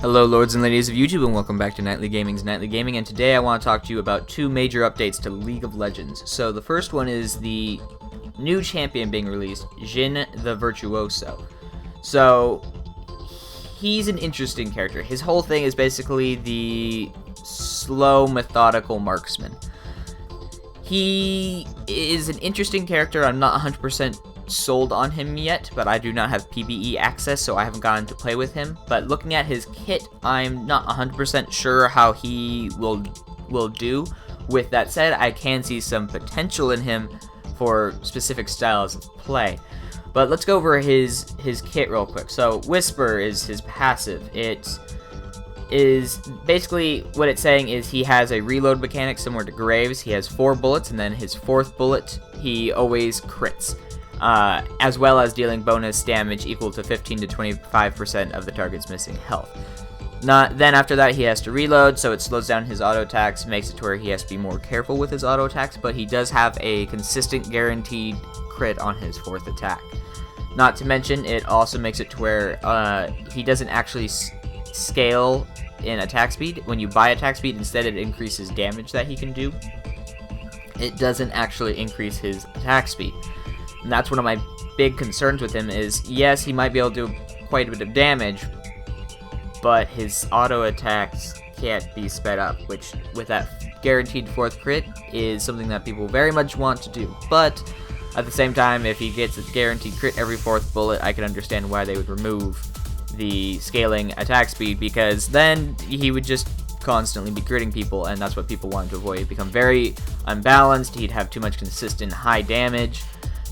Hello lords and ladies of YouTube, and welcome back to Nightly Gaming's Nightly Gaming, and today I want to talk to you about two major updates to League of Legends. So the first one is the new champion being released, Shen the Virtuoso. So he's an interesting character. His whole thing is basically the slow, methodical marksman. He is an interesting character. I'm not 100% sold on him yet, but I do not have PBE access, so I haven't gotten to play with him. But looking at his kit, I'm not 100% sure how he will do. With that said, I can see some potential in him for specific styles of play. But let's go over his kit real quick. So Whisper is his passive. It is basically what it's saying is he has a reload mechanic similar to Graves. He has 4 bullets, and then his 4th bullet he always crits. As well as dealing bonus damage equal to 15 to 25% of the target's missing health. Then after that he has to reload, so it slows down his auto attacks, makes it to where he has to be more careful with his auto attacks, but he does have a consistent guaranteed crit on his 4th attack. Not to mention, it also makes it to where he doesn't actually scale in attack speed. When you buy attack speed, instead it increases damage that he can do. It doesn't actually increase his attack speed. And that's one of my big concerns with him is, yes, he might be able to do quite a bit of damage, but his auto attacks can't be sped up, which with that guaranteed 4th crit is something that people very much want to do. But at the same time, if he gets a guaranteed crit every 4th bullet, I can understand why they would remove the scaling attack speed, because then he would just constantly be critting people, and that's what people want to avoid. He'd become very unbalanced, he'd have too much consistent high damage.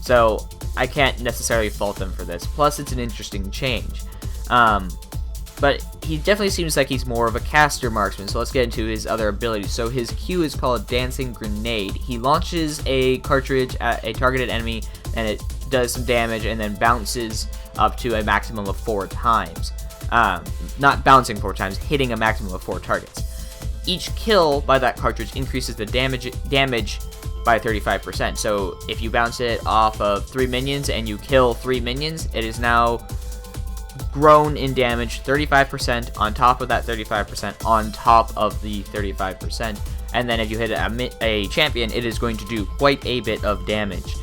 So I can't necessarily fault them for this. Plus, it's an interesting change. But he definitely seems like he's more of a caster marksman. So let's get into his other abilities. So his Q is called Dancing Grenade. He launches a cartridge at a targeted enemy, and it does some damage, and then bounces up to a maximum of 4 times. Not bouncing 4 times, hitting a maximum of 4 targets. Each kill by that cartridge increases the damage by 35%. So if you bounce it off of 3 minions and you kill 3 minions, it is now grown in damage 35% on top of that 35% on top of the 35%. And then if you hit a champion, it is going to do quite a bit of damage.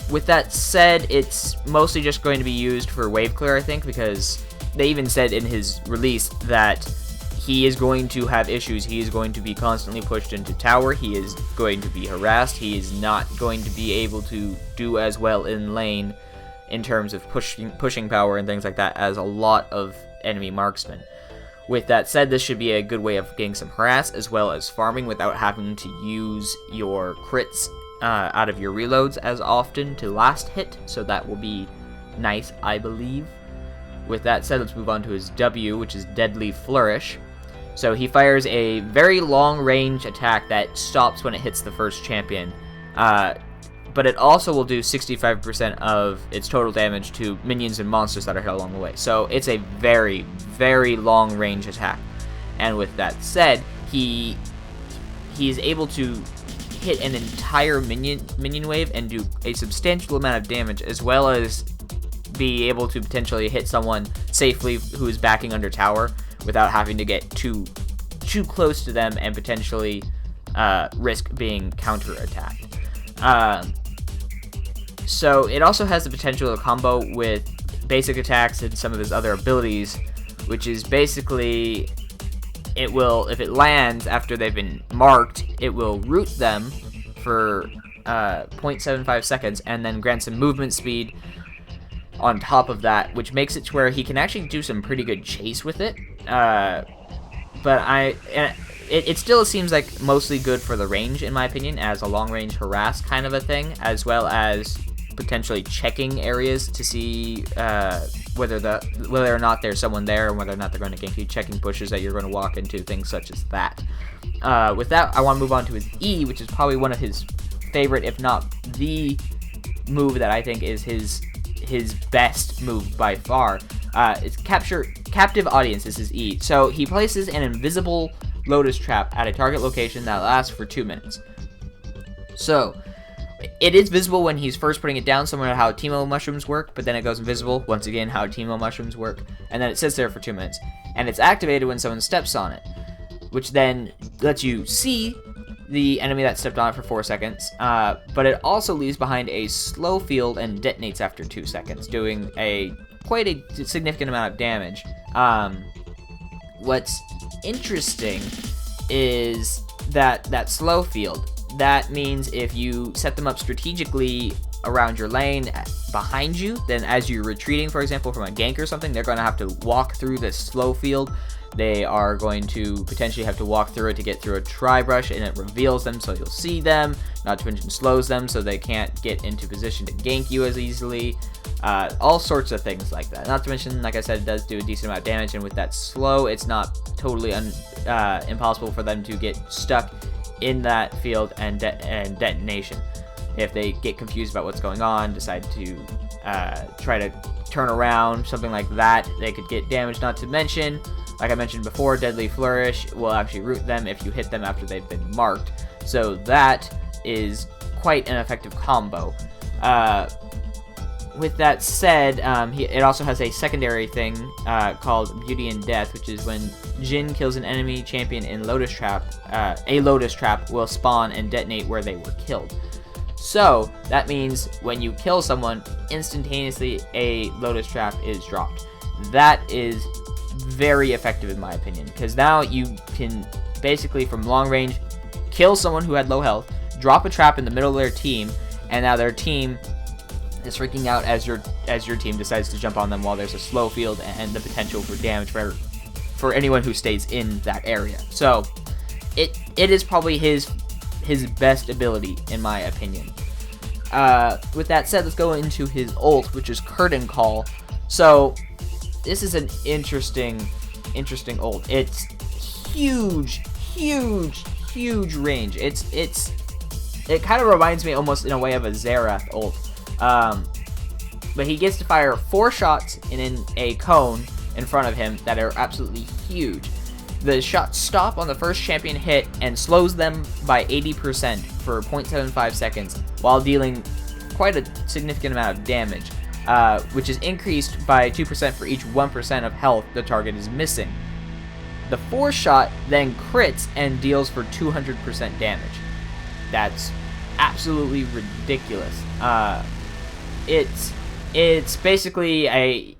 With that said, it's mostly just going to be used for wave clear, I think, because they even said in his release that he is going to have issues. He is going to be constantly pushed into tower. He is going to be harassed. He is not going to be able to do as well in lane in terms of pushing power and things like that as a lot of enemy marksmen. With that said, this should be a good way of getting some harass as well as farming without having to use your crits out of your reloads as often to last hit. So that will be nice, I believe. With that said, let's move on to his W, which is Deadly Flourish. So he fires a very long-range attack that stops when it hits the first champion, but it also will do 65% of its total damage to minions and monsters that are hit along the way. So it's a very, very long-range attack. And with that said, he is able to hit an entire minion wave and do a substantial amount of damage, as well as be able to potentially hit someone safely who is backing under tower, without having to get too close to them and potentially risk being counterattacked. So it also has the potential to combo with basic attacks and some of his other abilities, which is basically, it will, if it lands after they've been marked, it will root them for 0.75 seconds and then grant some movement speed on top of that, which makes it to where he can actually do some pretty good chase with it. But it still seems like mostly good for the range, in my opinion, as a long-range harass kind of a thing, as well as potentially checking areas to see whether or not there's someone there, and whether or not they're going to gank you, checking pushes that you're going to walk into, things such as that. With that, I want to move on to his E, which is probably one of his favorite, if not the move that I think is his best move by far. It's Captive Audience is his E. So he places an invisible Lotus Trap at a target location that lasts for 2 minutes. So it is visible when he's first putting it down, similar to how Teemo mushrooms work, but then it goes invisible, once again, how Teemo mushrooms work, and then it sits there for 2 minutes. And it's activated when someone steps on it, which then lets you see the enemy that stepped on it for 4 seconds, but it also leaves behind a slow field and detonates after 2 seconds, doing quite a significant amount of damage. What's interesting is that slow field. That means if you set them up strategically around your lane behind you, then as you're retreating, for example, from a gank or something, they're going to have to walk through this slow field. They are going to potentially have to walk through it to get through a tri-brush, and it reveals them so you'll see them, not to mention slows them so they can't get into position to gank you as easily. All sorts of things like that. Not to mention, like I said, it does do a decent amount of damage, and with that slow, it's not totally impossible for them to get stuck in that field and detonation. If they get confused about what's going on, decide to try to turn around, something like that, they could get damaged. Not to mention, like I mentioned before, Deadly Flourish will actually root them if you hit them after they've been marked. So that is quite an effective combo. With that said, it also has a secondary thing called Beauty and Death, which is when Jhin kills an enemy champion in Lotus Trap, a Lotus Trap will spawn and detonate where they were killed. So that means when you kill someone, instantaneously a Lotus Trap is dropped. That is very effective in my opinion, because now you can basically from long range kill someone who had low health, drop a trap in the middle of their team, and now their team is freaking out as your team decides to jump on them while there's a slow field and the potential for damage for anyone who stays in that area. So it is probably his best ability in my opinion. With that said, let's go into his ult, which is Curtain Call. So this is an interesting ult. It's huge range. It kind of reminds me almost in a way of a Xerath ult. But he gets to fire 4 shots in a cone in front of him that are absolutely huge. The shots stop on the first champion hit and slows them by 80% for 0.75 seconds while dealing quite a significant amount of damage, which is increased by 2% for each 1% of health the target is missing. The 4th shot then crits and deals for 200% damage. That's absolutely ridiculous. It's basically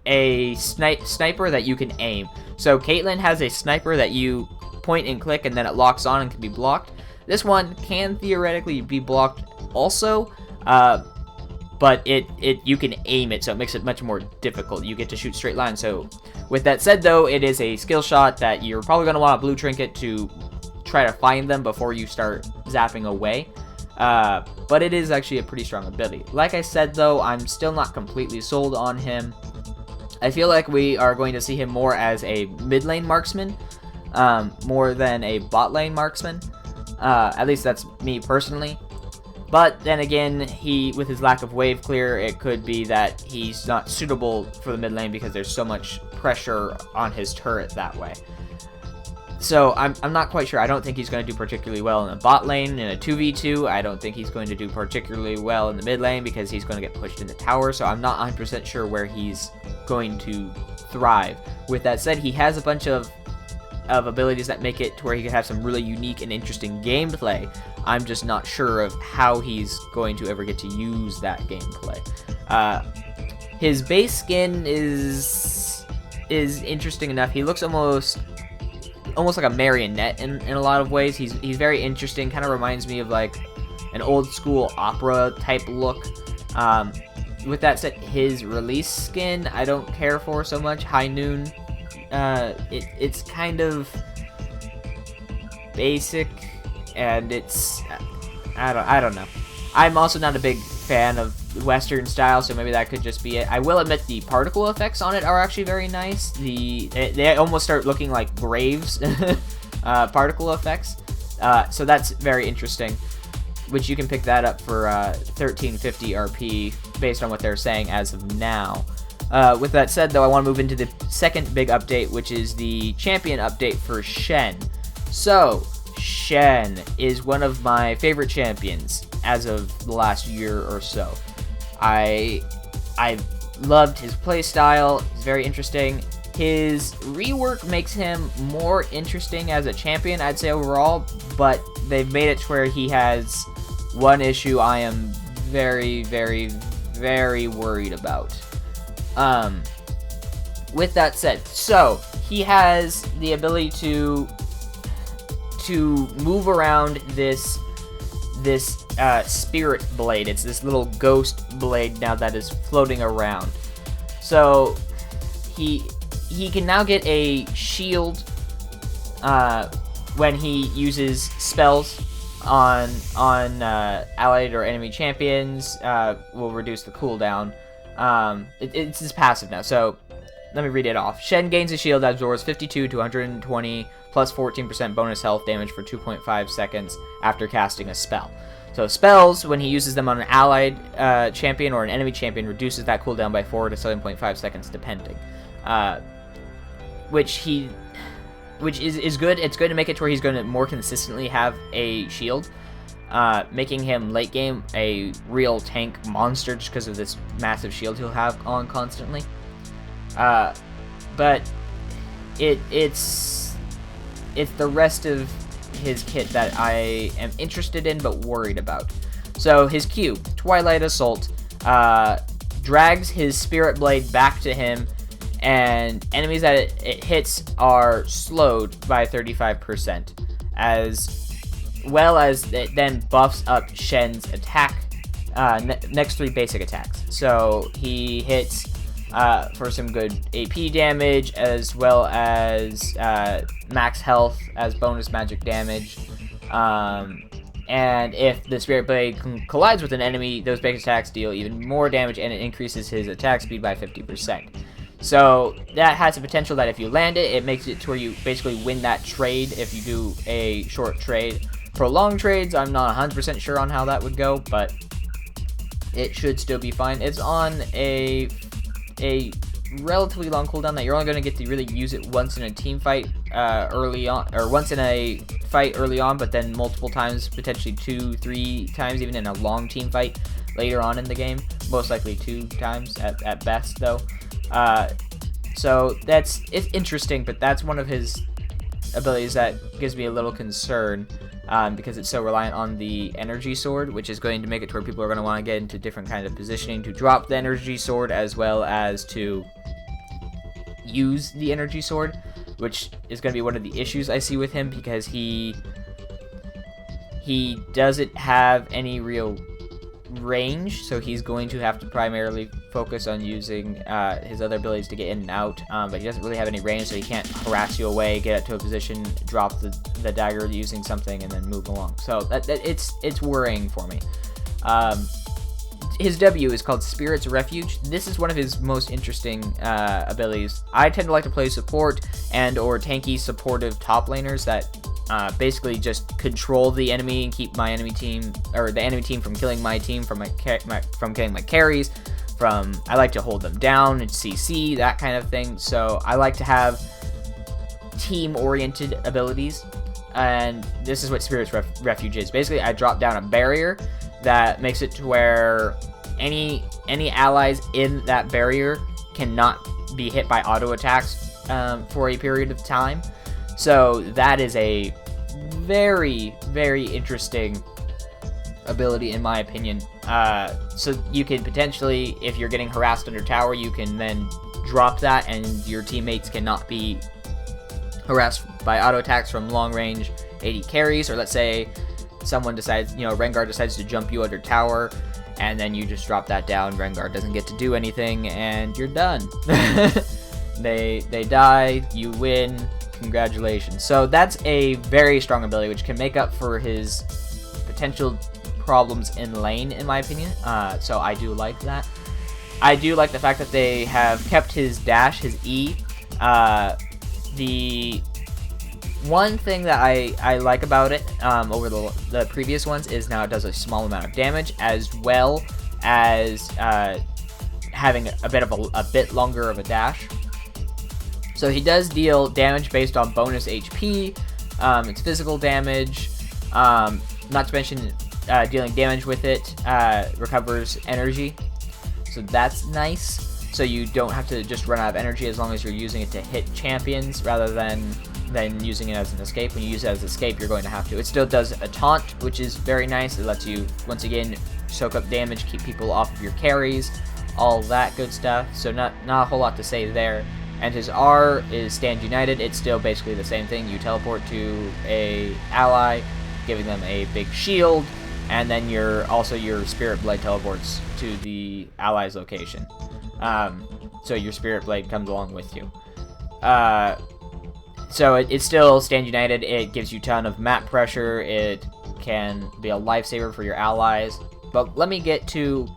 a sniper that you can aim. So Caitlyn has a sniper that you point and click and then it locks on and can be blocked. This one can theoretically be blocked also, but you can aim it, so it makes it much more difficult. You get to shoot straight lines. So with that said though, it is a skill shot that you're probably going to want a blue trinket to try to find them before you start zapping away. But it is actually a pretty strong ability. Like I said though, I'm still not completely sold on him. I feel like we are going to see him more as a mid lane marksman, more than a bot lane marksman. At least that's me personally. But then again, with his lack of wave clear, it could be that he's not suitable for the mid lane because there's so much pressure on his turret that way. So I'm not quite sure. I don't think he's going to do particularly well in the bot lane in a 2v2. I don't think he's going to do particularly well in the mid lane because he's going to get pushed in the tower. So I'm not 100% sure where he's going to thrive. With that said, he has a bunch of abilities that make it to where he can have some really unique and interesting gameplay. I'm just not sure of how he's going to ever get to use that gameplay. His base skin is interesting enough. He looks almost like a marionette in a lot of ways. He's very interesting. Kind of reminds me of like an old school opera type look. With that said, his release skin I don't care for so much. High Noon, it's kind of basic, and it's I don't know. I'm also not a big fan of Western style, so maybe that could just be it. I will admit the particle effects on it are actually very nice. They almost start looking like Graves particle effects, so that's very interesting, which you can pick that up for 1350 RP based on what they're saying as of now. With that said though, I want to move into the second big update, which is the champion update for Shen. So Shen is one of my favorite champions. as of the last year or so. I loved his playstyle. It's very interesting. His rework makes him more interesting as a champion, I'd say, overall, but they've made it to where he has one issue I am very, very, very worried about. With that said, so he has the ability to move around this spirit blade. It's this little ghost blade now that is floating around. So he can now get a shield when he uses spells on allied or enemy champions. Will reduce the cooldown. It's his passive now. So let me read it off. Shen gains a shield that absorbs 52 to 120 plus 14% bonus health damage for 2.5 seconds after casting a spell. So spells, when he uses them on an allied champion or an enemy champion, reduces that cooldown by 4 to 7.5 seconds depending. Which is good. It's good to make it to where he's going to more consistently have a shield, making him late game a real tank monster just because of this massive shield he'll have on constantly. But it's the rest of his kit that I am interested in but worried about. So his Q, Twilight Assault, drags his Spirit Blade back to him, and enemies that it hits are slowed by 35%, as well as it then buffs up Shen's attack, next 3 basic attacks. So he hits for some good AP damage, as well as max health as bonus magic damage. And if the Spirit Blade collides with an enemy, those basic attacks deal even more damage, and it increases his attack speed by 50%. So that has the potential that if you land it, it makes it to where you basically win that trade if you do a short trade. Prolonged trades, I'm not 100% sure on how that would go, but it should still be fine. It's on a relatively long cooldown that you're only going to get to really use it once in a team fight early on, or once in a fight early on, but then multiple times, potentially 2-3 times, even in a long team fight later on in the game. Most likely 2 times at best, though. So it's interesting, but that's one of his abilities that gives me a little concern, because it's so reliant on the energy sword, which is going to make it to where people are going to want to get into different kinds of positioning to drop the energy sword, as well as to use the energy sword, which is going to be one of the issues I see with him, because he doesn't have any real range, so he's going to have to primarily focus on using his other abilities to get in and out, but he doesn't really have any range, so he can't harass you away, get it to a position, drop the dagger using something, and then move along. So it's worrying for me. His W is called Spirit's Refuge. This is one of his most interesting abilities. I tend to like to play support and or tanky supportive top laners that basically just control the enemy and keep my enemy team, or the enemy team, from killing my team, from killing my carries. I like to hold them down and CC, that kind of thing. So I like to have team-oriented abilities, and this is what Spirit's Refuge is. Basically, I drop down a barrier that makes it to where any allies in that barrier cannot be hit by auto attacks for a period of time. So that is a very, very interesting ability, in my opinion. So you can potentially, if you're getting harassed under tower, you can then drop that, and your teammates cannot be harassed by auto attacks from long range AD carries. Or let's say someone decides, Rengar decides to jump you under tower, and then you just drop that down. Rengar doesn't get to do anything, and you're done. They die, you win. Congratulations. So that's a very strong ability, which can make up for his potential problems in lane, in my opinion. So I do like that. I do like the fact that they have kept his dash, his E. The one thing that I like about it over the previous ones is now it does a small amount of damage, as well as having a bit longer of a dash. So he does deal damage based on bonus HP, it's physical damage, not to mention dealing damage with it recovers energy, so that's nice. So you don't have to just run out of energy as long as you're using it to hit champions rather than using it as an escape. When you use it as an escape, you're going to have to. It still does a taunt, which is very nice. It lets you, once again, soak up damage, keep people off of your carries, all that good stuff. So not a whole lot to say there. And his R is Stand United. It's still basically the same thing. You teleport to a ally, giving them a big shield, and then your Spirit Blade teleports to the ally's location. So your Spirit Blade comes along with you. So it's still Stand United. It gives you a ton of map pressure. It can be a lifesaver for your allies. But let me get to,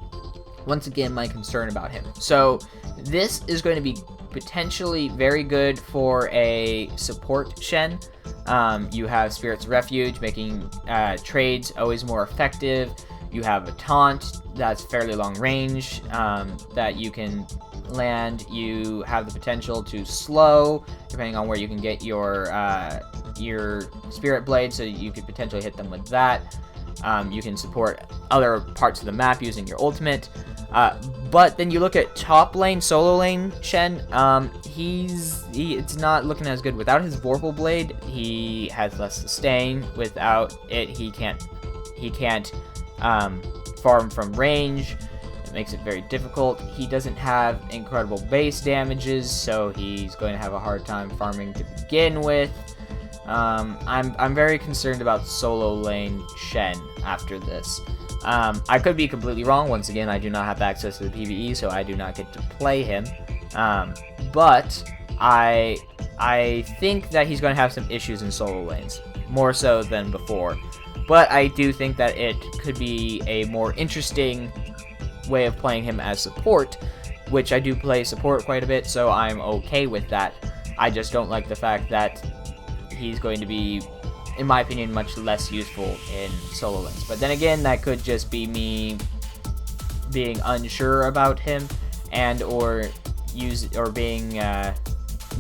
once again, my concern about him. So this is going to be potentially very good for a support Shen. You have Spirit's Refuge, making trades always more effective. You have a taunt that's fairly long range that you can land. You have the potential to slow, depending on where you can get your Spirit Blade, so you could potentially hit them with that. You can support other parts of the map using your ultimate. But then you look at top lane, solo lane Shen, it's not looking as good. Without his Vorpal Blade, he has less sustain. Without it, he can't farm from range. It makes it very difficult. He doesn't have incredible base damages, so he's going to have a hard time farming to begin with. I'm very concerned about solo lane Shen after this. I could be completely wrong. Once again, I do not have access to the PvE, so I do not get to play him. But I think that he's going to have some issues in solo lanes, more so than before. But I do think that it could be a more interesting way of playing him as support, which I do play support quite a bit, so I'm okay with that. I just don't like the fact that he's going to be, in my opinion, much less useful in solo lanes. But then again, that could just be me being unsure about him and or being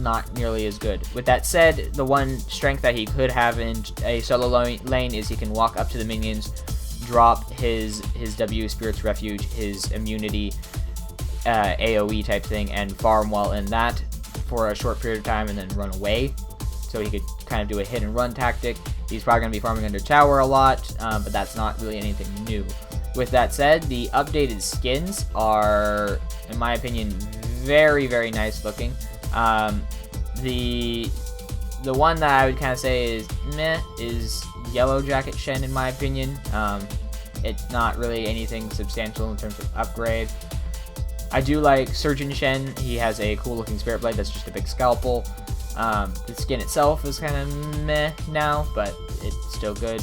not nearly as good. With that said, the one strength that he could have in a solo lane is he can walk up to the minions, drop his W, Spirit's Refuge, his immunity, AoE type thing, and farm while in that for a short period of time and then run away. So he could kind of do a hit and run tactic. He's probably going to be farming under tower a lot, but that's not really anything new. With that said, the updated skins are, in my opinion, very, very nice looking. The one that I would kind of say is meh is Yellow Jacket Shen, in my opinion. It's not really anything substantial in terms of upgrade. I do like Surgeon Shen. He has a cool looking Spirit Blade that's just a big scalpel. The skin itself is kind of meh now, but it's still good.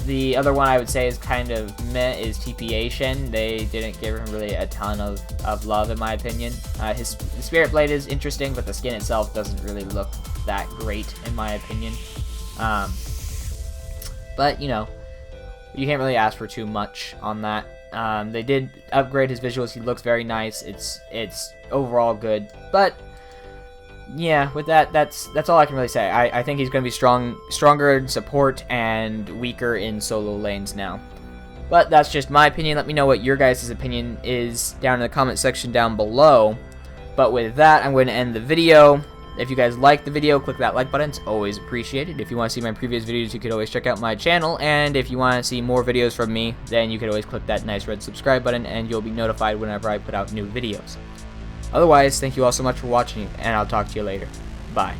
The other one I would say is kind of meh is TPA Shen. They didn't give him really a ton of love, in my opinion. His Spirit Blade is interesting, but the skin itself doesn't really look that great, in my opinion. But, you know, you can't really ask for too much on that. They did upgrade his visuals. He looks very nice. It's overall good, but yeah, with that, that's all I can really say. I think he's going to be stronger in support and weaker in solo lanes now. But that's just my opinion. Let me know what your guys' opinion is down in the comment section down below. But with that, I'm going to end the video. If you guys liked the video, click that like button. It's always appreciated. If you want to see my previous videos, you could always check out my channel. And if you want to see more videos from me, then you could always click that nice red subscribe button, and you'll be notified whenever I put out new videos. Otherwise, thank you all so much for watching, and I'll talk to you later. Bye.